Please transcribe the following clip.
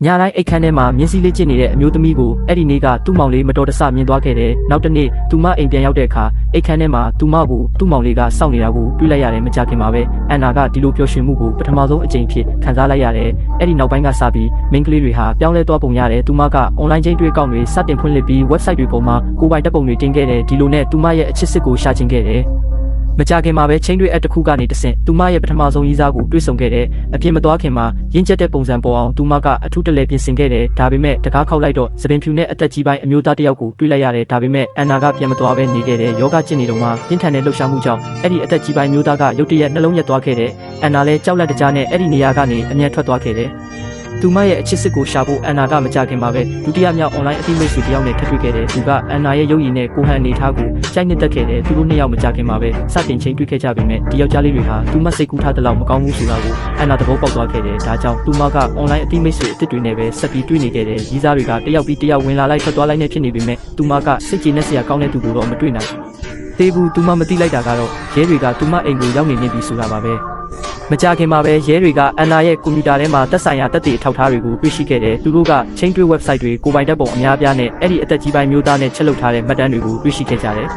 ညာတိုင်းအိတ်ခမ်းထဲမှာမြင်းစည်းလေးကျစ်နေတဲ့အမျိုးသမီးကိုအဲ့ဒီနေ့ကသူ့မောင်လေးမတော်တဆမြင်သွားခဲ့တယ်။နောက်တစ်နေ့သူမအိမ်ပြန်ရောက်တဲ့အခါအိတ်ခမ်းထဲမှာသူမကိုသူ့မောင်လေးကစောင့်နေတာကိုတွေ့လိုက်ရတယ်မကြခင်မှာပဲအန်နာကဒီလိုပျော်ရွှင်မှုကိုပထမဆုံးအကြိမ်ဖြစ်ခံစားလိုက်ရတယ်။အဲ့ဒီနောက်ပိုင်းကစပြီးမိန်းကလေးတွေဟာပြောင်းလဲသွားပုံရတယ်။သူမက online ချင်းတွေ့ကောက်တွေစတင်ဖွင့်လှစ်ပြီး website တွေပေါ်မှာကိုယ်ပိုင်တပ်ပုံတွေတင်ခဲ့တယ်ဒီလိုနဲ့သူမရဲ့အချစ်စစ်ကိုရှာချင်ခဲ့တယ်မကြခင်မှာပဲချင်းတွေအတစ်ခုကနေတဆင့်သူမရဲ့ပထမဆုံးရေးစားကိုတွေ့ဆုံခဲ့တယ်အပြင်မသွားခင်မှာရင်းကျက်တဲ့ပုံစံပေါ်အောင်သူမကအထူးတလဲပြင်ဆင်ခဲ့တယ်ဒါပေမဲ့တကားခောက်လိုက်တော့သပင်ဖြူနဲ့အသက်ကြီးပိုင်းအမျိုးသားတစ်ယောက်ကိုတွေ့လိုက်ရတယ်ဒါပေမဲ့အန်နာကပြန်မသွားပဲနေခဲ့တယ်ယောဂကျင့်နေတော့မှပြင်းထန်တဲ့လှုပ်ရှားမှုကြောင့်အဲ့ဒီအသက်ကြီးပိုင်းမျိုးသားကရုတ်တရက်နှလုံးရက်သွားခဲ့တယ်အန်နာလည်းကြောက်လန့်တကြားနဲ့အဲ့ဒီနေရာကနေအမြန်ထွက်သွားခဲ့တယ်သူမရဲ့အချစ်စစ်ကိုရှာဖို့အန်နာကမကြခင်ပါပဲဒုတိယမြောက် online အသိမိတ်ဆွေတယောက်နဲ့ထပ်တွေ့ခဲ့တယ်သူကအန်နာရဲ့ရုပ်ရည်နဲ့ကိုဟန်အနေထားကိုကြိုက်နှစ်သက်ခဲ့တယ်သူတို့နှစ်ယောက်မကြခင်ပါပဲစတင်ချင်းတွေ့ခဲ့ကြပေမဲ့ဒီယောက်ျားလေးတွေဟာသူမစိတ်ကူးထားတဲ့လောက်မကောင်းဘူးဆိုတာကိုအန်နာသဘောပေါက်သွားခဲ့တယ်ဒါကြောင့်သူမက online အသိမိတ်ဆွေအစ်စ်တွေနဲ့ပဲဆက်ပြီးတွေ့နေခဲ့တယ်ရီးစားတွေကတယောက်ပြီးတယောက်ဝင်လာလိုက်ထွက်သွားလိုက်နေဖြစ်နေပေမဲ့သူမကစိတ်ကြည်နဲ့စရာကောင်းတဲ့သူကိုတော့မတွေ့နိုင်သေးဘူးသူမမသိလိုက်တာကတော့ရဲတွေကသူမအိမ်ကိုရောက်နေနေပြီဆိုတာပါပဲမကြခင်မှာပဲရဲတွေကအန်နာရဲ့ကွန်ပျူတာထဲမှာသက်ဆိုင်ရာတက်တည်အထောက်အထားတွေကိုတွေ့ရှိခဲ့တယ်သူတို့ကချင်းတွေး website တွေကိုယ်ပိုင်ဓာတ်ပုံအများအပြားနဲ့အဲ့ဒီအသက်ကြီးပိုင်းမျိုးသားနဲ့ချက်လုပ်ထားတဲ့မှတ်တမ်းတွေကိုတွေ့ရှိခဲ့ကြတယ်